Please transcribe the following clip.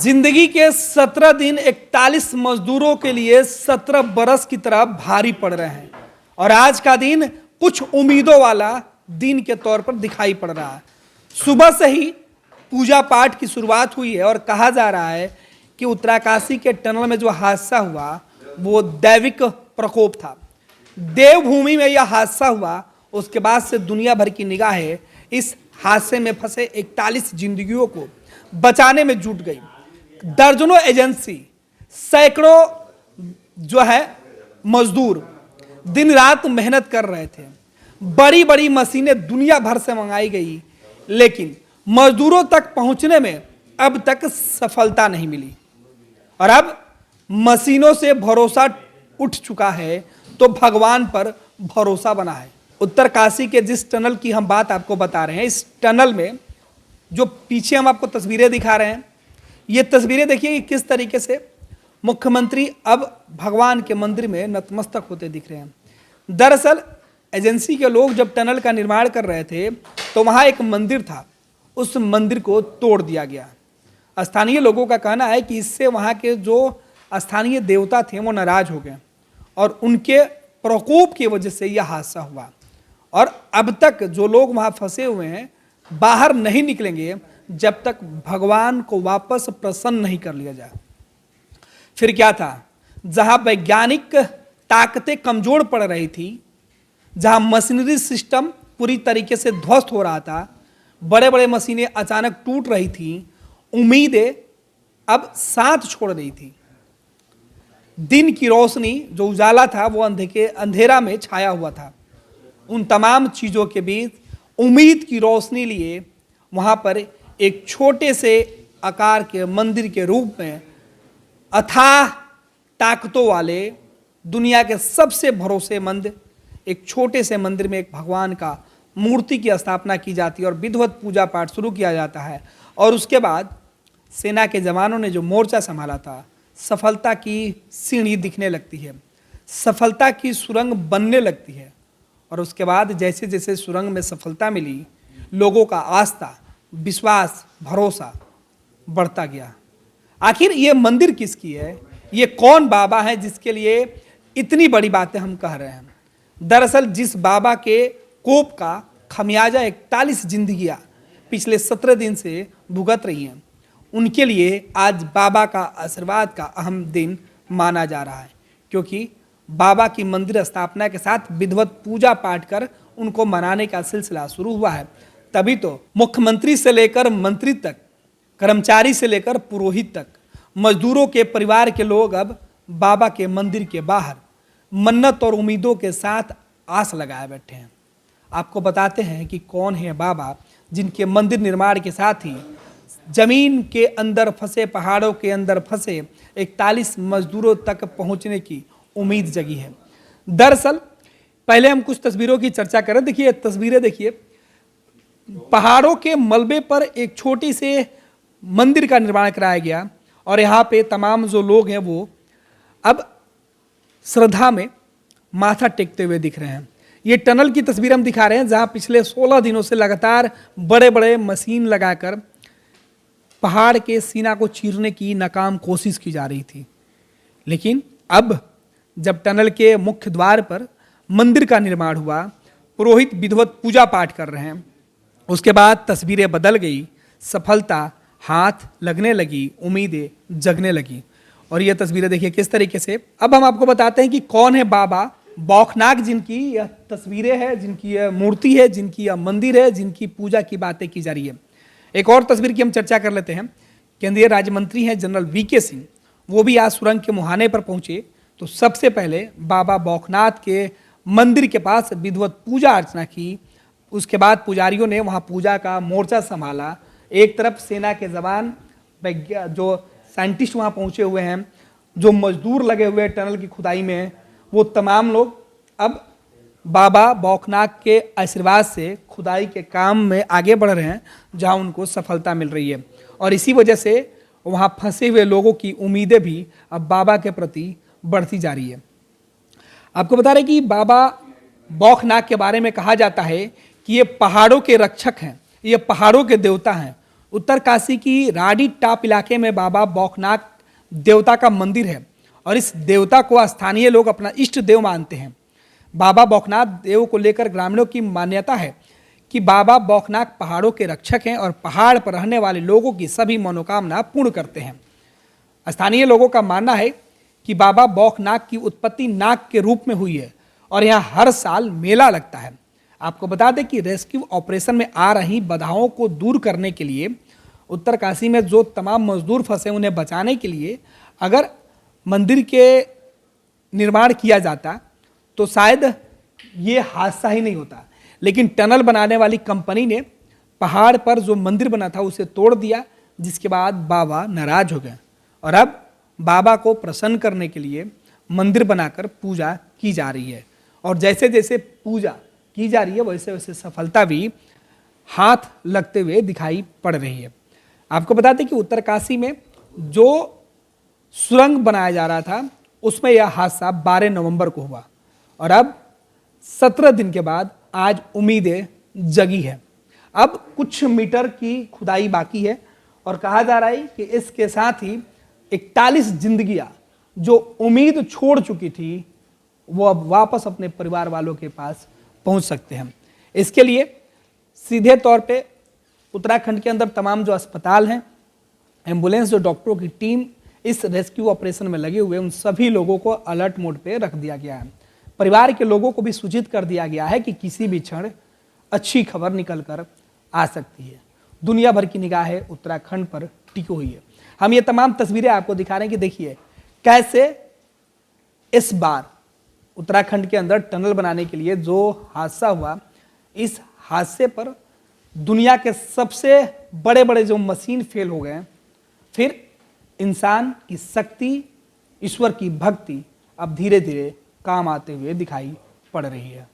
जिंदगी के 17 दिन 41 मजदूरों के लिए 17 बरस की तरह भारी पड़ रहे हैं और आज का दिन कुछ उम्मीदों वाला दिन के तौर पर दिखाई पड़ रहा है। सुबह से ही पूजा पाठ की शुरुआत हुई है और कहा जा रहा है कि उत्तराकाशी के टनल में जो हादसा हुआ वो दैविक प्रकोप था। देवभूमि में यह हादसा हुआ, उसके बाद से दुनिया भर की निगाहें इस हादसे में फंसे 41 जिंदगियों को बचाने में जुट गई। दर्जनों एजेंसी, सैकड़ों जो है मजदूर दिन रात मेहनत कर रहे थे। बड़ी बड़ी मशीनें दुनिया भर से मंगाई गई, लेकिन मजदूरों तक पहुंचने में अब तक सफलता नहीं मिली और अब मशीनों से भरोसा उठ चुका है तो भगवान पर भरोसा बना है। उत्तरकाशी के जिस टनल की हम बात आपको बता रहे हैं, इस टनल में जो पीछे हम आपको तस्वीरें दिखा रहे हैं, ये तस्वीरें देखिए कि किस तरीके से मुख्यमंत्री अब भगवान के मंदिर में नतमस्तक होते दिख रहे हैं। दरअसल एजेंसी के लोग जब टनल का निर्माण कर रहे थे तो वहाँ एक मंदिर था, उस मंदिर को तोड़ दिया गया। स्थानीय लोगों का कहना है कि इससे वहाँ के जो स्थानीय देवता थे वो नाराज हो गए और उनके प्रकोप की वजह से यह हादसा हुआ और अब तक जो लोग वहाँ फंसे हुए हैं बाहर नहीं निकलेंगे जब तक भगवान को वापस प्रसन्न नहीं कर लिया जाए। फिर क्या था, जहां वैज्ञानिक ताकतें कमजोर पड़ रही थी, जहां मशीनरी सिस्टम पूरी तरीके से ध्वस्त हो रहा था, बड़े बड़े मशीनें अचानक टूट रही थी, उम्मीदें अब साथ छोड़ रही थी। दिन की रोशनी जो उजाला था वो अंधेरा में छाया हुआ था। उन तमाम चीजों के बीच उम्मीद की रोशनी लिए वहां पर एक छोटे से आकार के मंदिर के रूप में अथाह ताकतों वाले दुनिया के सबसे भरोसेमंद एक छोटे से मंदिर में एक भगवान का मूर्ति की स्थापना की जाती है और विधिवत पूजा पाठ शुरू किया जाता है। और उसके बाद सेना के जवानों ने जो मोर्चा संभाला था, सफलता की सीढ़ी दिखने लगती है, सफलता की सुरंग बनने लगती है और उसके बाद जैसे जैसे सुरंग में सफलता मिली, लोगों का आस्था, विश्वास, भरोसा बढ़ता गया। आखिर ये मंदिर किसकी है, ये कौन बाबा है जिसके लिए इतनी बड़ी बातें हम कह रहे हैं। दरअसल जिस बाबा के कोप का खमियाजा 41 जिंदगियां पिछले 17 दिन से भुगत रही हैं, उनके लिए आज बाबा का आशीर्वाद का अहम दिन माना जा रहा है, क्योंकि बाबा की मंदिर स्थापना के साथ विधिवत पूजा पाठ कर उनको मनाने का सिलसिला शुरू हुआ है। तभी तो मुख्यमंत्री से लेकर मंत्री तक, कर्मचारी से लेकर पुरोहित तक, मजदूरों के परिवार के लोग अब बाबा के मंदिर के बाहर मन्नत और उम्मीदों के साथ आस लगाए बैठे हैं। आपको बताते हैं कि कौन है बाबा जिनके मंदिर निर्माण के साथ ही जमीन के अंदर फंसे, पहाड़ों के अंदर फंसे 41 मजदूरों तक पहुंचने की उम्मीद जगी है। दरअसल पहले हम कुछ तस्वीरों की चर्चा करें। देखिए तस्वीरें देखिए, पहाड़ों के मलबे पर एक छोटी से मंदिर का निर्माण कराया गया और यहाँ पे तमाम जो लोग हैं वो अब श्रद्धा में माथा टेकते हुए दिख रहे हैं। ये टनल की तस्वीर हम दिखा रहे हैं जहाँ पिछले 16 दिनों से लगातार बड़े बड़े मशीन लगाकर पहाड़ के सीना को चीरने की नाकाम कोशिश की जा रही थी, लेकिन अब जब टनल के मुख्य द्वार पर मंदिर का निर्माण हुआ, पुरोहित विधिवत पूजा पाठ कर रहे हैं, उसके बाद तस्वीरें बदल गई, सफलता हाथ लगने लगी, उम्मीदें जगने लगी। और ये तस्वीरें देखिए किस तरीके से। अब हम आपको बताते हैं कि कौन है बाबा बौखनाक, जिनकी यह तस्वीरें हैं, जिनकी यह मूर्ति है, जिनकी यह मंदिर है, जिनकी पूजा की बातें की जा रही है। एक और तस्वीर की हम चर्चा कर लेते हैं। केंद्रीय राज्य मंत्री हैं जनरल वीके सिंह, वो भी आज सुरंग के मुहाने पर पहुंचे तो सबसे पहले बाबा बौखनाथ के मंदिर के पास विधिवत पूजा अर्चना की। उसके बाद पुजारियों ने वहाँ पूजा का मोर्चा संभाला। एक तरफ सेना के जवान, जो साइंटिस्ट वहाँ पहुँचे हुए हैं, जो मजदूर लगे हुए हैं टनल की खुदाई में, वो तमाम लोग अब बाबा बौखनाथ के आशीर्वाद से खुदाई के काम में आगे बढ़ रहे हैं, जहाँ उनको सफलता मिल रही है। और इसी वजह से वहाँ फंसे हुए लोगों की उम्मीदें भी अब बाबा के प्रति बढ़ती जा रही है। आपको बता रहे कि बाबा बौखनाथ के बारे में कहा जाता है कि ये पहाड़ों के रक्षक हैं, ये पहाड़ों के देवता हैं। उत्तरकाशी की राडी टाप इलाके में बाबा बौखनाथ देवता का मंदिर है और इस देवता को स्थानीय लोग अपना इष्ट देव मानते हैं। बाबा बौखनाथ देव को लेकर ग्रामीणों की मान्यता है कि बाबा बौखनाथ पहाड़ों के रक्षक हैं और पहाड़ पर रहने वाले लोगों की सभी मनोकामना पूर्ण करते हैं। स्थानीय लोगों का मानना है कि बाबा बौखनाथ की उत्पत्ति नाग के रूप में हुई है और यहाँ हर साल मेला लगता है। आपको बता दें कि रेस्क्यू ऑपरेशन में आ रही बाधाओं को दूर करने के लिए उत्तरकाशी में जो तमाम मजदूर फंसे उन्हें बचाने के लिए अगर मंदिर के निर्माण किया जाता तो शायद ये हादसा ही नहीं होता, लेकिन टनल बनाने वाली कंपनी ने पहाड़ पर जो मंदिर बना था उसे तोड़ दिया, जिसके बाद बाबा नाराज हो गए और अब बाबा को प्रसन्न करने के लिए मंदिर बनाकर पूजा की जा रही है। और जैसे जैसे पूजा की जा रही है वैसे वैसे सफलता भी हाथ लगते हुए दिखाई पड़ रही है। आपको बता दें कि उत्तरकाशी में जो सुरंग बनाया जा रहा था उसमें यह हादसा 12 नवंबर को हुआ और अब 17 दिन के बाद आज उम्मीदें जगी है। अब कुछ मीटर की खुदाई बाकी है और कहा जा रहा है कि इसके साथ ही 41 जिंदगियां जो उम्मीद छोड़ चुकी थी वो अब वापस अपने परिवार वालों के पास पहुंच सकते हैं। इसके लिए सीधे तौर पे उत्तराखंड के अंदर तमाम जो अस्पताल हैं, एम्बुलेंस, जो डॉक्टरों की टीम इस रेस्क्यू ऑपरेशन में लगे हुए, उन सभी लोगों को अलर्ट मोड पे रख दिया गया है। परिवार के लोगों को भी सूचित कर दिया गया है कि किसी भी क्षण अच्छी खबर निकल कर आ सकती है। दुनिया भर की निगाहें उत्तराखंड पर टिकी हुई है। हम ये तमाम तस्वीरें आपको दिखा रहे हैं कि देखिए कैसे इस बार उत्तराखंड के अंदर टनल बनाने के लिए जो हादसा हुआ, इस हादसे पर दुनिया के सबसे बड़े बड़े जो मशीन फेल हो गए, फिर इंसान की शक्ति, ईश्वर की भक्ति अब धीरे धीरे काम आते हुए दिखाई पड़ रही है।